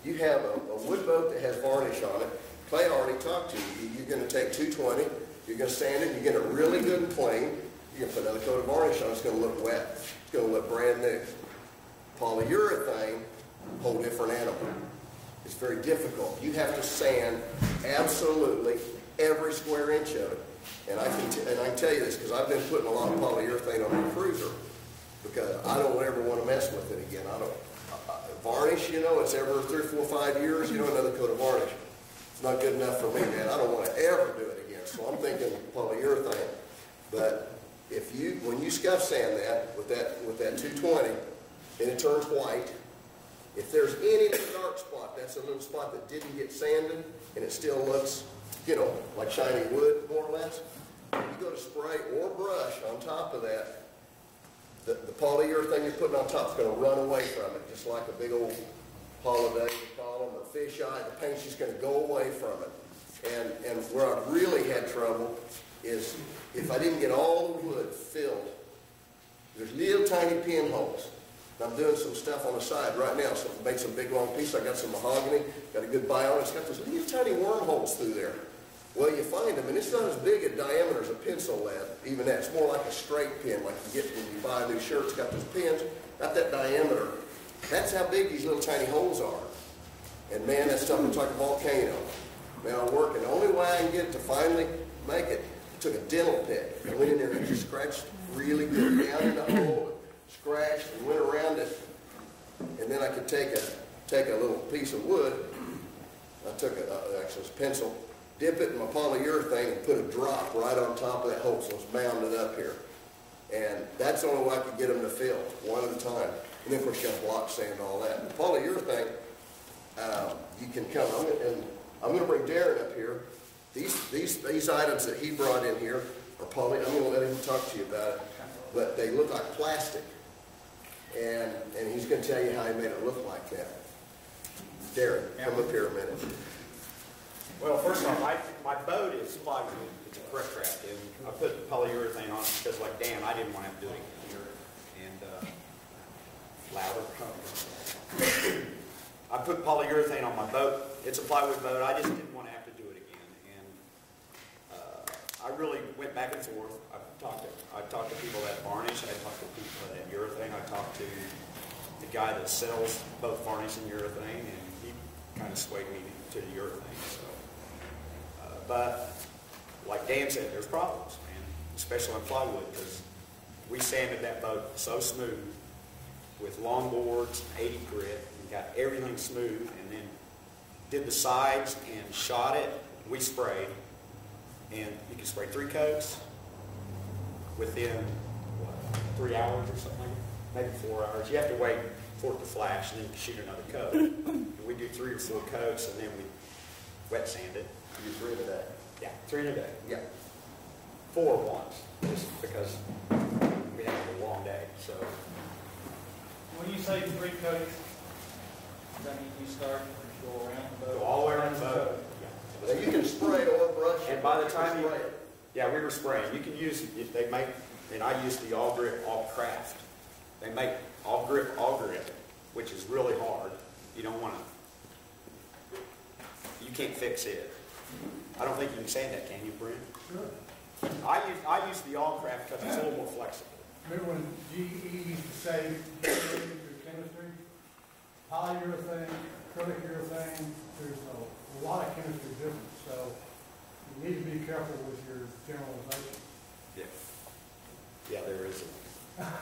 You have a wood boat that has varnish on it. Clay already talked to you. You're going to take 220, you're going to sand it, you're going to really good and clean. You're going to put another coat of varnish on it. It's going to look wet. It's going to look brand new. Polyurethane, whole different animal. It's very difficult. You have to sand absolutely every square inch of it. And I can tell you this because I've been putting a lot of polyurethane on my cruiser because I don't ever want to mess with it again. Varnish, you know, it's every 3, 4, 5 years, you know, another coat of varnish. It's not good enough for me, man. I don't want to ever do it again. So I'm thinking polyurethane. But when you scuff sand that with that 220 and it turns white, if there's any little dark spot, that's a little spot that didn't get sanded and it still looks, you know, like shiny wood, more or less. If you go to spray or brush on top of that, the polyurethane you're putting on top is going to run away from it, just like a big old holiday, we call them, or fish eye. The paint's just going to go away from it. And where I've really had trouble is if I didn't get all the wood filled, there's little tiny pinholes. I'm doing some stuff on the side right now, so I made some big long pieces. I got some mahogany, got a good biome. It's got those little tiny wormholes through there. Well, you find them, and it's not as big a diameter as a pencil lead. Even that, it's more like a straight pin, like you get when you buy a new shirt. It's got those pins, got that diameter. That's how big these little tiny holes are. And man, that stuff looks like a volcano. Man, I'm working. The only way I can get it to finally make it, I took a dental pick. I went in there and just scratched really good down in the hole, scratched and went around it. And then I could take a little piece of wood. I took actually a pencil, dip it in my polyurethane and put a drop right on top of that hole so it's mounded up here. And that's the only way I could get them to fill, one at a time. And then of course you got block sand and all that. The polyurethane, you can come, I'm gonna bring Darren up here. These items that he brought in here are poly, I'm gonna let him talk to you about it, but they look like plastic. And he's gonna tell you how he made it look like that. Darren, come up here a minute. Well, first off, my boat is plywood. It's a brick wrap, and I put polyurethane on it because, like Dan, I didn't want to have to do it again. And louder. I put polyurethane on my boat. It's a plywood boat. I just didn't want to have to do it again. And I really went back and forth. I talked to people at Varnish. I talked to people at urethane. I talked to the guy that sells both Varnish and urethane, and he kind of swayed me to the urethane. So. But like Dan said, there's problems, man, especially on plywood, because we sanded that boat so smooth with long boards, 80 grit, and got everything smooth, and then did the sides and shot it. We sprayed, and you can spray 3 coats within, what, 3 hours or something, maybe 4 hours. You have to wait for it to flash, and then you can shoot another coat. And we do 3 or 4 coats, and then we wet sand it. You do 3 in a day? Yeah, 3 in a day. Yeah. 4 once, just because we had a long day. So When you say 3 coats, does that mean you start to go around the boat? go all the way around the boat. Now you can spray or brush it. And by the time you you, spray it. yeah, we were spraying. You can use, if they make, and I use the All Grip, All Craft. They make All Grip, which is really hard. You don't want to, you can't fix it. I don't think you can sand that, can you, Brent? Sure. I use the All Craft because it's a little more flexible. Remember when GE used to say, through chemistry, polyurethane, acrylic urethane, there's a lot of chemistry difference, so you need to be careful with your generalization. Yeah. Yeah, there is.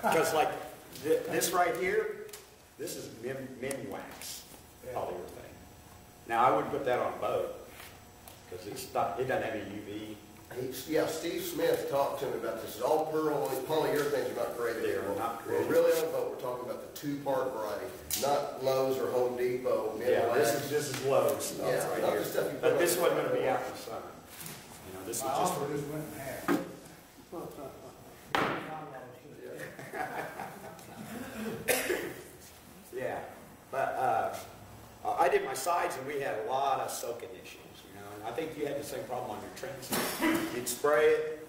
Because like this right here, this is Wax polyurethane. Now I wouldn't put that on a boat because it's not, it doesn't have any UV. Yeah, Steve Smith talked to me about this. It's all pearl, polyurethanes are not created They here. are not created. We're really on a boat, we're talking about the 2-part variety, not Lowe's or Home Depot. Yeah, Midwest. this is low stuff Yeah, right not here. the stuff you put But on this the wasn't going to front be door. out in the sun. You know, this is My just. offer just went in half. Yeah, but I did my sides and we had a lot of soaking issues, you know, and I think you had the same problem on your trans. You'd spray it,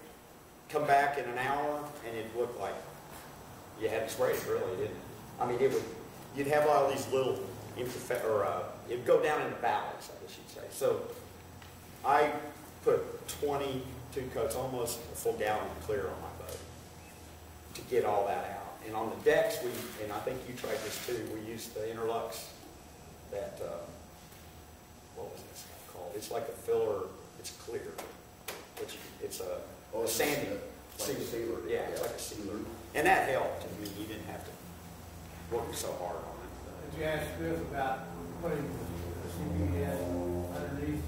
come back in an hour, and it'd look like you hadn't sprayed it really, didn't it? I mean, you'd have all these little it'd go down into valleys, I guess you'd say. So I put 22 coats, almost a full gallon of clear on my boat to get all that out. And on the decks, and I think you tried this too, we used the Interlux, that, what was this stuff called? It's like a filler, it's clear. It's a sanding. Like a sealer. Yeah, it's like a sealer. And that helped. I mean, you didn't have to work so hard on it. Did you ask Chris about putting the CBS underneath?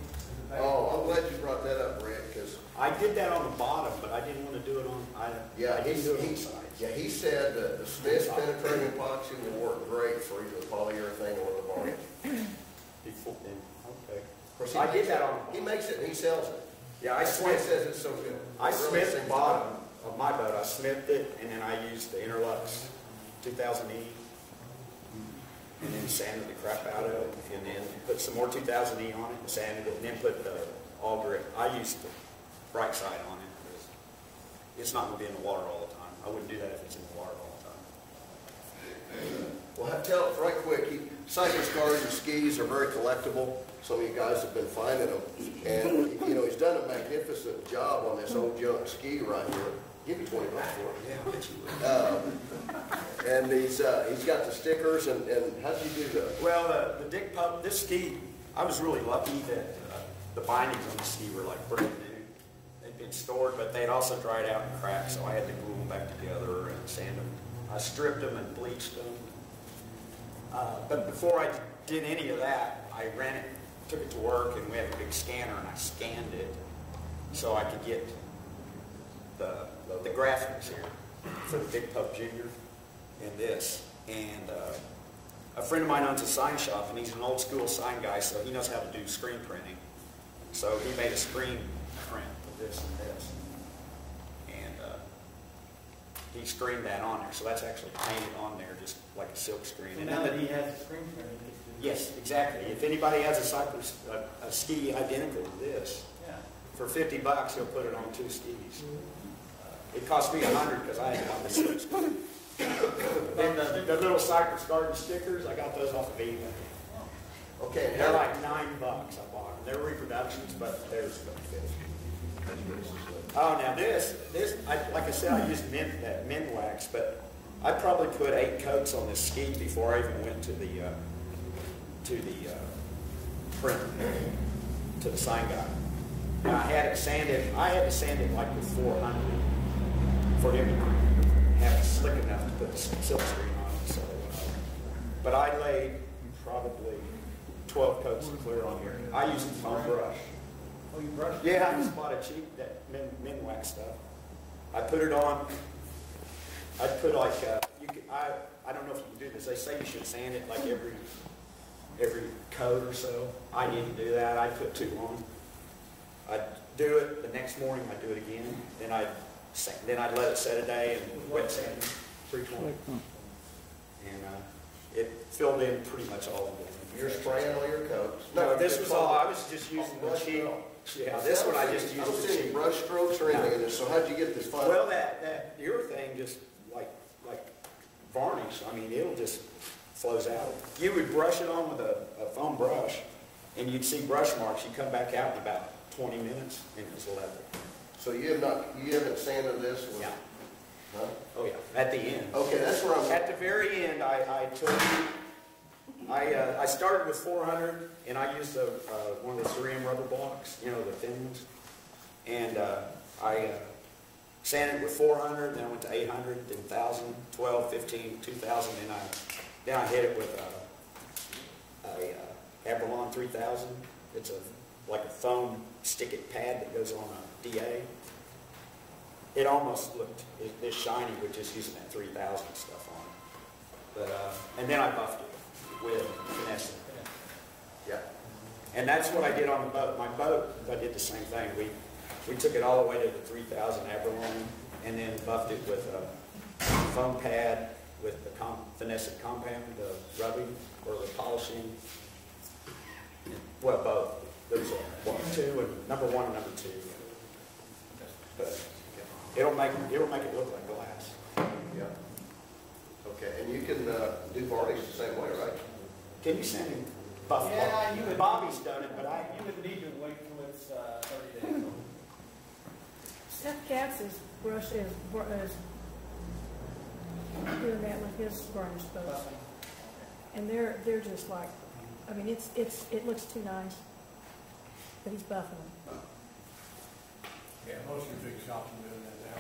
Oh, I'm glad you brought that up, Brent, because I did that on the bottom, but I didn't want to do it on, I didn't do it on the sides. yeah, he said that the Smith penetrating epoxy will work great for either the polyurethane or the varnish. Okay. Of course, I did that on. He makes it and he sells it. Yeah, That's why he says it's so good. I It really smithed the seems bottom of my boat. I smithed it, and then I used the Interlux 2000E, and then sanded the crap out of it, and then put some more 2000E on it, and sanded it, and then put the All Grip. I used the bright side on it because it's not going to be in the water all the time. I wouldn't do that if it's in the water all the time. Well, tell us right quick, cyclist cars and skis are very collectible. Some of you guys have been finding them. And, you know, he's done a magnificent job on this old junk ski right here. Give me $20 for it. Yeah, I bet you would. And he's got the stickers, and how'd you do that? Well, the Dick Pup, this ski, I was really lucky that the bindings on the ski were like brand new. They'd been stored, but they'd also dried out and cracked, so I had to glue them back together and sand them. I stripped them and bleached them. But before I did any of that, I ran it took it to work, and we have a big scanner, and I scanned it so I could get the graphics here for the Big Pup Junior and this. And a friend of mine owns a sign shop, and he's an old school sign guy, so he knows how to do screen printing. So he made a screen print of this and this. And he screened that on there, so that's actually painted on there just like a silk screen. And Now then that he has a screen printer, he can do yes, exactly. If anybody has a Cypress, a ski identical to this, Yeah. for $50, he'll put it on 2 skis. It cost me $100 because I had it on the silk screen. And the little Cypress Garden stickers, I got those off of eBay. Okay, They're like $9 I bought them. They're reproductions, but they're about 50. Oh, now this, like I said, I used men wax, but I probably put 8 coats on this ski before I even went to the print, to the sign guy. And I had it sanded. I had to sand it like with 400 for him to have it slick enough to put the silk screen on it. So, but I laid probably 12 coats of clear on here. I used a foam brush. Oh, you brush? Yeah, I just bought a cheap men wax stuff. I put it on. I put like I don't know if you can do this. They say you should sand it like every coat or so. I need to do that. I put 2 on. I'd do it the next morning. I'd do it again. Then I'd let it set a day and wet sand it, 320. And it filled in pretty much all of it. you're spraying all your coats. No, this was all. I was just using the brush cheap. stroke. Yeah, this one I just I don't used the see any cheap. brush strokes or anything in this, so how'd you get this fine? Well, that urethane just like varnish. I mean, it'll just flows out. You would brush it on with a foam brush, and you'd see brush marks. You come back out in about 20 minutes, and it's level. So you haven't sanded this with? Yeah. Huh? Oh yeah. At the end. Okay, that's where I'm. At the very end, I started with 400, and I used one of the 3M rubber blocks, you know, the thin ones, and I sanded with 400, then I went to 800, then 1,000, 12, 15, 2,000, and then I hit it with a Abralon 3000. It's like a foam stick-it pad that goes on a DA. It almost looked this shiny with just using that 3000 stuff on it. But and then I buffed it with finesse. Yeah. And that's what I did on the boat. My boat, I did the same thing. We took it all the way to the 3000 Abralon and then buffed it with a foam pad with the finesse compound, the rubbing or the polishing. Well, both. There's number one and number 2. But it'll make it look like glass. Yeah. Okay, and you can do varnish the same way, right? Can you send him buff? Yeah, you would. Bobby's done it, but You would need to wait till it's 30 days old. Seth Katz's brush is doing that with his varnish boats, and they're just like, I mean, it looks too nice, but he's buffing them. Yeah, most of the big shops are doing that now.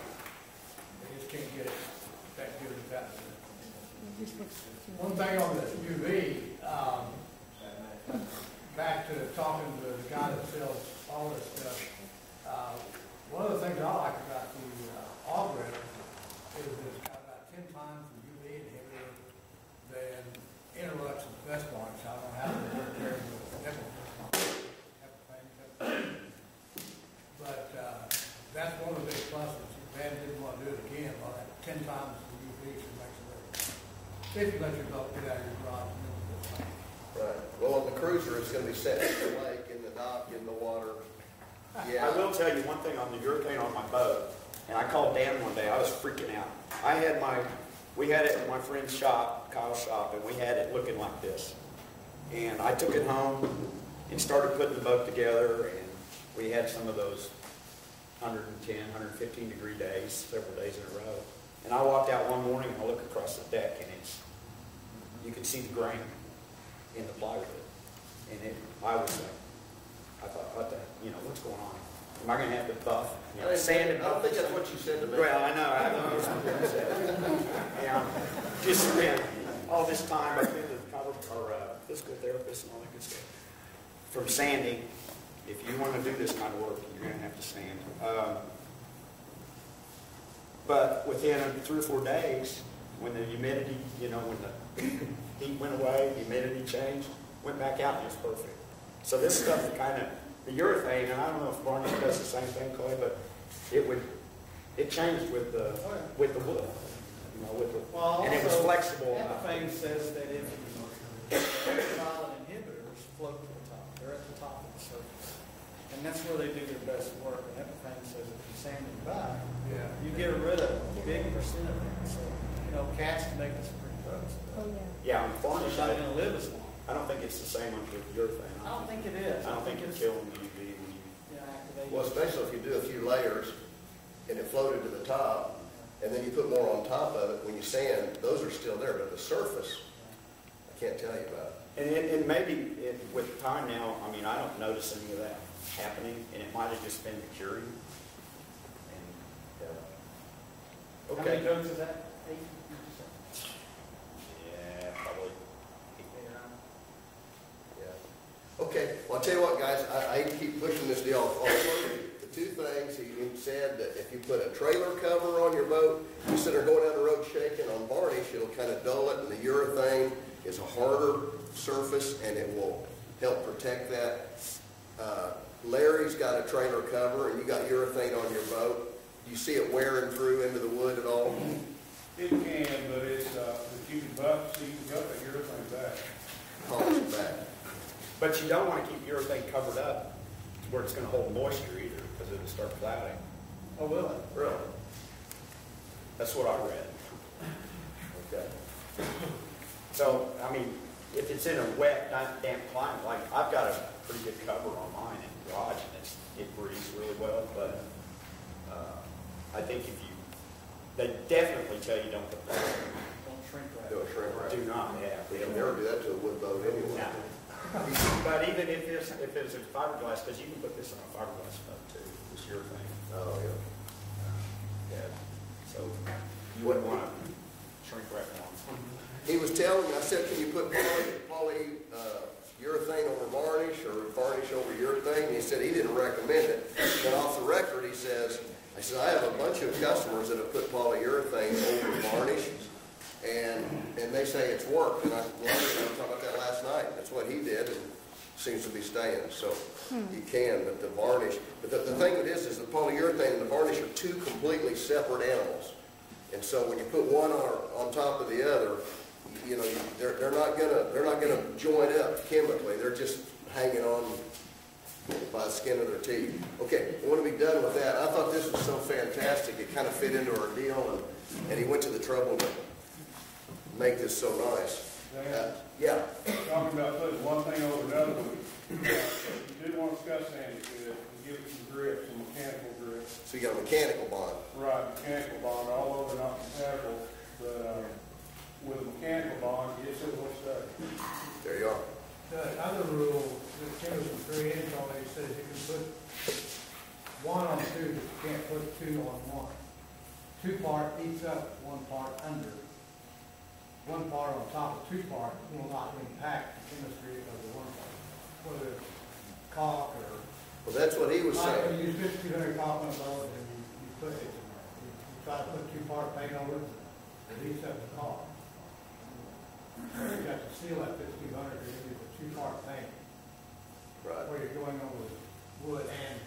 They just can't get it that good as that. It just looks too One nice. thing on the UV, back to talking to the guy that sells all this stuff, one of the things I like about the Algorithm is it's got about 10 times the UV inhibitor than Interlux and Best Varnish. I don't know how they work there with nickel. But that's one of the big pluses. If Van didn't want to do it again, well, that 10 times the UV should make it work. If you let your boat get out of your garage and into this thing. Right. Well, on the cruiser, it's going to be set in the lake, in the dock, in the water. Yeah. I will tell you one thing on the urethane on my boat, and I called Dan one day. I was freaking out. We had it in my friend's shop, Kyle's shop, and we had it looking like this. And I took it home and started putting the boat together, and we had some of those 110, 115 degree days, several days in a row. And I walked out one morning and I looked across the deck, and you could see the grain in the plywood. And I was like, I thought, what's going on? Am I going to have to buff, sand and I don't buff? think that's what you said to me. Well, I know it's what I said. And just spent all this time, I've been to physical therapist and all that good stuff. from sanding. If you want to do this kind of work, you're going to have to sand. But within 3 or 4 days, when the humidity, when the heat went away, the humidity changed, went back out and it's perfect. So this stuff the urethane, and I don't know if Varnish does the same thing, Clay, but it changed with the wood, and it was flexible. Everything says that if ultraviolet inhibitors float to the top, they're at the top of the surface. And that's where they do their best work. And everything says if you sand it back, you get rid of a big percent of it. So, cats can make this pretty gross. Oh, yeah. Yeah, on Varnish, It's not going to live as long. I don't think it's the same with urethane. I don't think it is. I don't think it's killing the UV when you. Activate. Well, especially if you do a few layers and it floated to the top, and then you put more on top of it, when you sand, those are still there, but the surface, I can't tell you about it. And maybe with time now, I don't notice any of that happening, and it might have just been the curing. And, How many coats is that? 8? yeah, probably. Yeah. Okay, well, I'll tell you what, guys, I hate to keep pushing this deal. The 2 things, he said that if you put a trailer cover on your boat, you sit there going down the road shaking on Varnish, it'll kind of dull it, and the urethane is a harder surface, and it will help protect that. Larry's got a trailer cover, and you got urethane on your boat. Do you see it wearing through into the wood at all? It can, but it's, if you can buff, so you can gut the urethane back. Polish it back. But you don't want to keep urethane covered up where it's going to hold moisture either, because it'll start clouding. Oh, will it? Really? That's what I read. Okay. So, if it's in a wet, damp climate, like I've got a pretty good cover on mine in the garage, and it breathes really well, but I think they definitely tell you don't put that. Don't shrink wrap. Do a shrink wrap. Do not, yeah. They'll never do that to a wood boat anyway. No. But even if it's a fiberglass, because you can put this on a fiberglass boat too, it's your thing. Oh, yeah. Yeah. So you wouldn't want to shrink wrap it on. He was telling me, I said, can you put urethane over varnish or varnish over urethane? And he said he didn't recommend it. But off the record, he says, I have a bunch of customers that have put polyurethane over varnish, and they say it's worked. And I was talking about that last night. That's what he did, and seems to be staying. So you can, but the varnish. But the thing it is the polyurethane and the varnish are 2 completely separate animals. And so when you put one on top of the other, they're not gonna join up chemically. They're just hanging on by the skin of their teeth. Okay, I want to be done with that. I thought this was so fantastic. It kind of fit into our deal, and he went to the trouble to make this so nice. Yeah. Talking about putting one thing over another, you do want to discuss sanding good and give it some grip, some mechanical grip. So you got a mechanical bond. Right, mechanical bond, all over not compatible, but with a mechanical bond, yes, it will stay. There you are. The other rule, the chemist was created on it, says you can put 1 on 2, but you can't put 2 on 1. 2 part eats up 1 part under. 1 part on top of 2 part will not impact the chemistry of the 1 part, whether it's caulk or. Well, that's what he was You saying. use 5200 caulk on a boat, and you put it, you try to put 2 part paint over it, it eats up the caulk. You got to seal that 5200, you use a 2 part paint. Right. Where you're going over wood and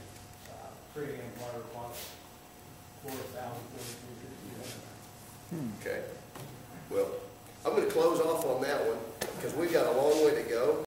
treating and water quality. 4,000, 4,200. Okay. Well, I'm going to close off on that one because we've got a long way to go.